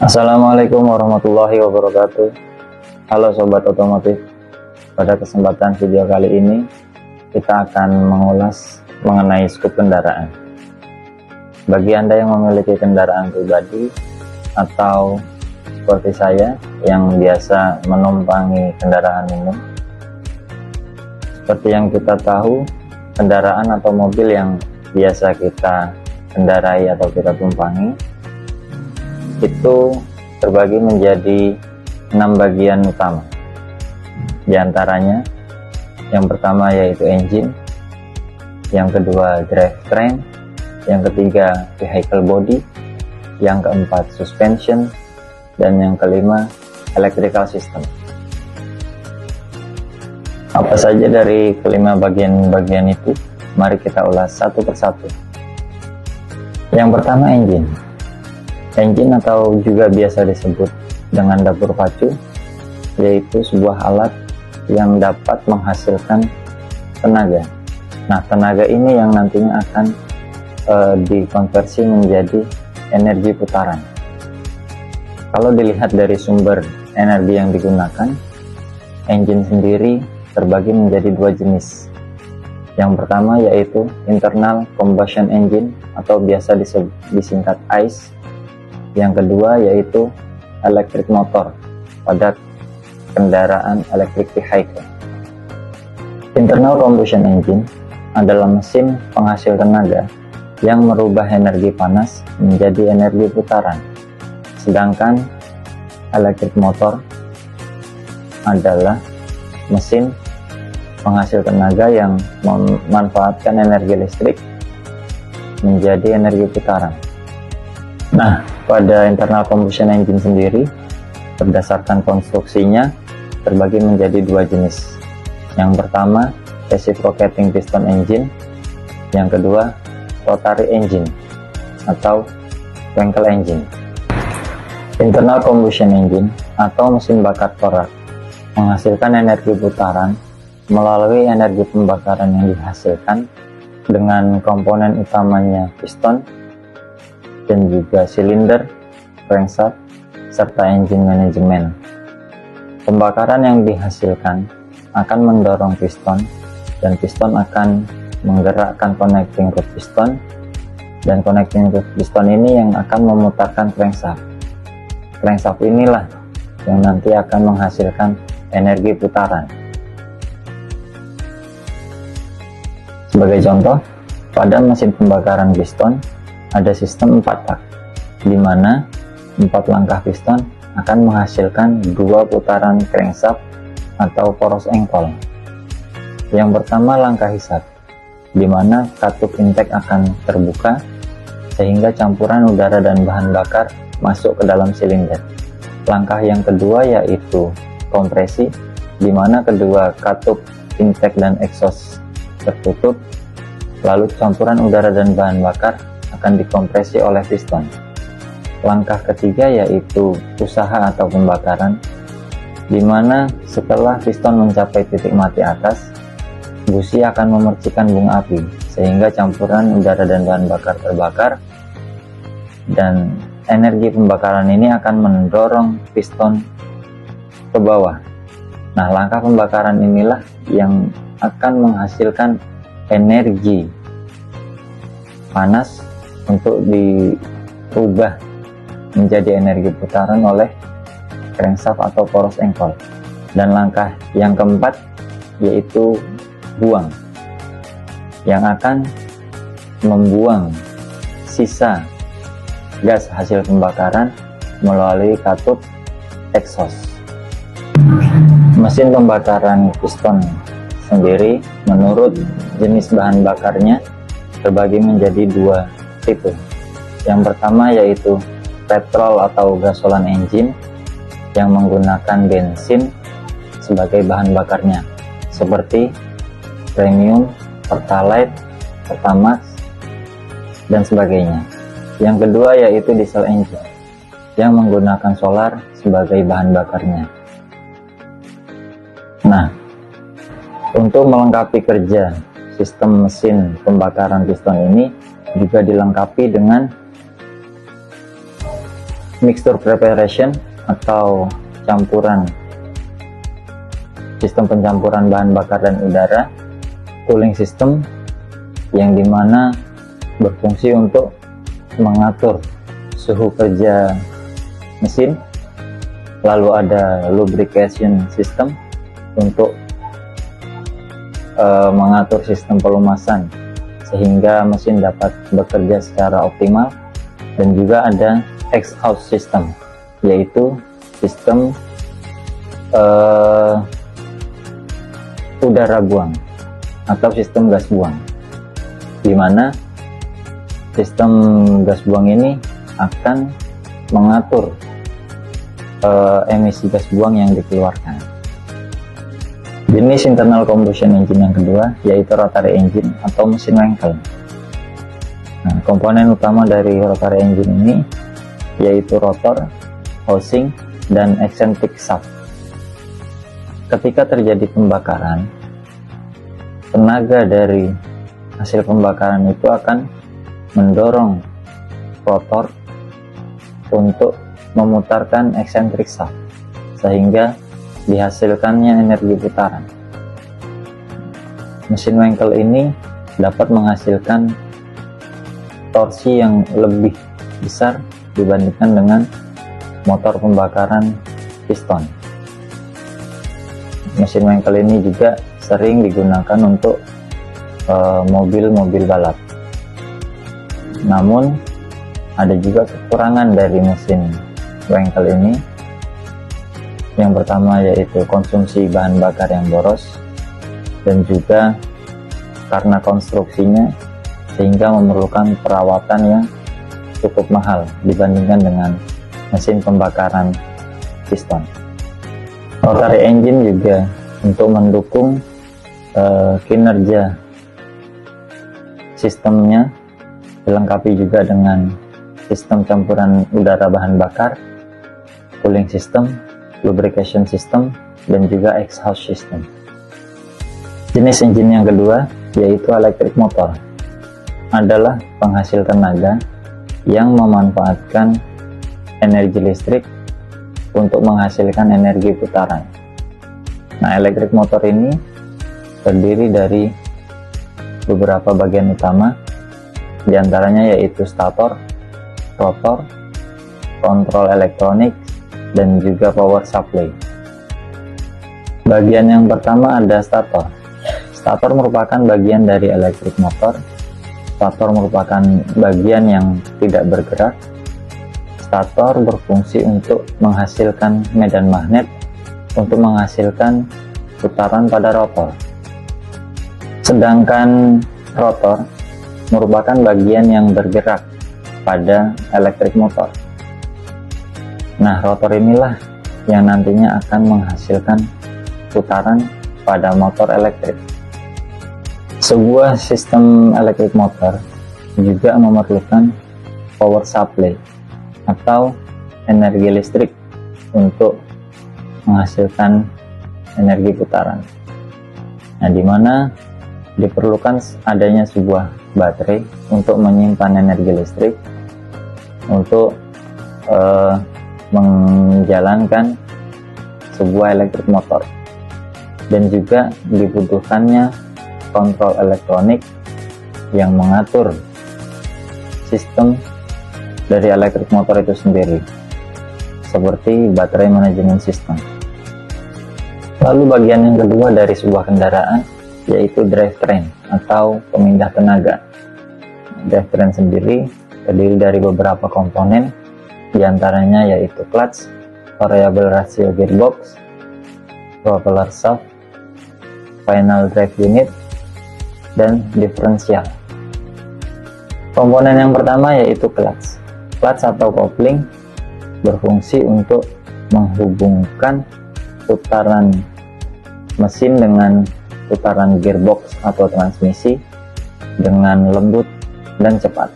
Assalamualaikum warahmatullahi wabarakatuh. Halo sobat otomotif. Pada kesempatan video kali ini kita akan mengulas mengenai skup kendaraan. Bagi Anda yang memiliki kendaraan pribadi atau seperti saya yang biasa menumpangi kendaraan umum, seperti yang kita tahu, kendaraan atau mobil yang biasa kita kendarai atau kita tumpangi itu terbagi menjadi 6 bagian utama. Di antaranya, yang pertama yaitu engine, yang kedua drivetrain, yang ketiga vehicle body, yang keempat suspension, dan yang kelima electrical system. Apa saja dari kelima bagian-bagian itu? Mari kita ulas satu persatu. Yang pertama, engine. Engine atau juga biasa disebut dengan dapur pacu, yaitu sebuah alat yang dapat menghasilkan tenaga. Nah, tenaga ini yang nantinya akan dikonversi menjadi energi putaran. Kalau dilihat dari sumber energi yang digunakan, engine sendiri terbagi menjadi dua jenis. Yang pertama yaitu internal combustion engine atau biasa disingkat ICE. Yang kedua yaitu electric motor pada kendaraan electric vehicle. Internal combustion engine adalah mesin penghasil tenaga yang merubah energi panas menjadi energi putaran. Sedangkan electric motor adalah mesin penghasil tenaga yang memanfaatkan energi listrik menjadi energi putaran. Nah, pada internal combustion engine sendiri, berdasarkan konstruksinya, terbagi menjadi dua jenis. Yang pertama, reciprocating piston engine. Yang kedua, rotary engine atau Wankel engine. Internal combustion engine atau mesin bakar torak menghasilkan energi putaran melalui energi pembakaran yang dihasilkan dengan komponen utamanya piston dan juga silinder, crankshaft, serta engine manajemen. Pembakaran yang dihasilkan akan mendorong piston dan piston akan menggerakkan connecting root piston, dan connecting root piston ini yang akan memutarkan crankshaft. Crankshaft inilah yang nanti akan menghasilkan energi putaran. Sebagai contoh, pada mesin pembakaran piston ada sistem 4 tak, di mana 4 langkah piston akan menghasilkan 2 putaran crankshaft atau poros engkol. Yang pertama langkah hisap, di mana katup intake akan terbuka sehingga campuran udara dan bahan bakar masuk ke dalam silinder. Langkah yang kedua yaitu kompresi, di mana kedua katup intake dan exhaust tertutup, lalu campuran udara dan bahan bakar akan dikompresi oleh piston. Langkah ketiga yaitu usaha atau pembakaran, di mana setelah piston mencapai titik mati atas, busi akan memercikan bunga api sehingga campuran udara dan bahan bakar terbakar, dan energi pembakaran ini akan mendorong piston ke bawah. Nah, langkah pembakaran inilah yang akan menghasilkan energi panas untuk dirubah menjadi energi putaran oleh crankshaft atau poros engkol. Dan langkah yang keempat yaitu buang, yang akan membuang sisa gas hasil pembakaran melalui katup exhaust. Mesin pembakaran piston sendiri menurut jenis bahan bakarnya terbagi menjadi dua tipe. Yang pertama yaitu petrol atau gasolan engine yang menggunakan bensin sebagai bahan bakarnya, seperti premium, pertalite, pertamax, dan sebagainya. Yang kedua yaitu diesel engine yang menggunakan solar sebagai bahan bakarnya. Nah, untuk melengkapi kerja sistem mesin pembakaran piston ini juga dilengkapi dengan mixture preparation atau campuran sistem pencampuran bahan bakar dan udara, cooling system yang dimana berfungsi untuk mengatur suhu kerja mesin, lalu ada lubrication system untuk mengatur sistem pelumasan sehingga mesin dapat bekerja secara optimal, dan juga ada exhaust system, yaitu sistem udara buang atau sistem gas buang, di mana sistem gas buang ini akan mengatur emisi gas buang yang dikeluarkan. Jenis internal combustion engine yang kedua yaitu rotary engine atau mesin Wankel. Nah, komponen utama dari rotary engine ini yaitu rotor, housing, dan eccentric shaft. Ketika terjadi pembakaran, tenaga dari hasil pembakaran itu akan mendorong rotor untuk memutarkan eccentric shaft sehingga dihasilkannya energi putaran. Mesin Wankel ini dapat menghasilkan torsi yang lebih besar dibandingkan dengan motor pembakaran piston. Mesin Wankel ini juga sering digunakan untuk mobil-mobil balap. Namun ada juga kekurangan dari mesin Wankel ini. Yang pertama yaitu konsumsi bahan bakar yang boros, dan juga karena konstruksinya sehingga memerlukan perawatan yang cukup mahal dibandingkan dengan mesin pembakaran piston. Rotary engine juga untuk mendukung kinerja sistemnya dilengkapi juga dengan sistem campuran udara bahan bakar, cooling system, lubrication system, dan juga exhaust system. Jenis engine yang kedua yaitu electric motor, adalah penghasil tenaga yang memanfaatkan energi listrik untuk menghasilkan energi putaran. Nah, electric motor ini terdiri dari beberapa bagian utama, diantaranya yaitu stator, rotor, kontrol elektronik, dan juga power supply. Bagian yang pertama ada stator. Stator merupakan bagian dari elektrik motor. Stator merupakan bagian yang tidak bergerak. Stator berfungsi untuk menghasilkan medan magnet untuk menghasilkan putaran pada rotor. Sedangkan rotor merupakan bagian yang bergerak pada elektrik motor. Nah, rotor inilah yang nantinya akan menghasilkan putaran pada motor elektrik. Sebuah sistem elektrik motor juga memerlukan power supply atau energi listrik untuk menghasilkan energi putaran. Nah, di mana diperlukan adanya sebuah baterai untuk menyimpan energi listrik untuk menjalankan sebuah elektrik motor, dan juga dibutuhkannya kontrol elektronik yang mengatur sistem dari elektrik motor itu sendiri, seperti baterai manajemen sistem. Lalu bagian yang kedua dari sebuah kendaraan yaitu drivetrain atau pemindah tenaga. Drivetrain sendiri terdiri dari beberapa komponen, diantaranya yaitu clutch, variable ratio gearbox, propeller shaft, final drive unit, dan diferensial. Komponen yang pertama yaitu clutch. Clutch atau kopling berfungsi untuk menghubungkan putaran mesin dengan putaran gearbox atau transmisi dengan lembut dan cepat.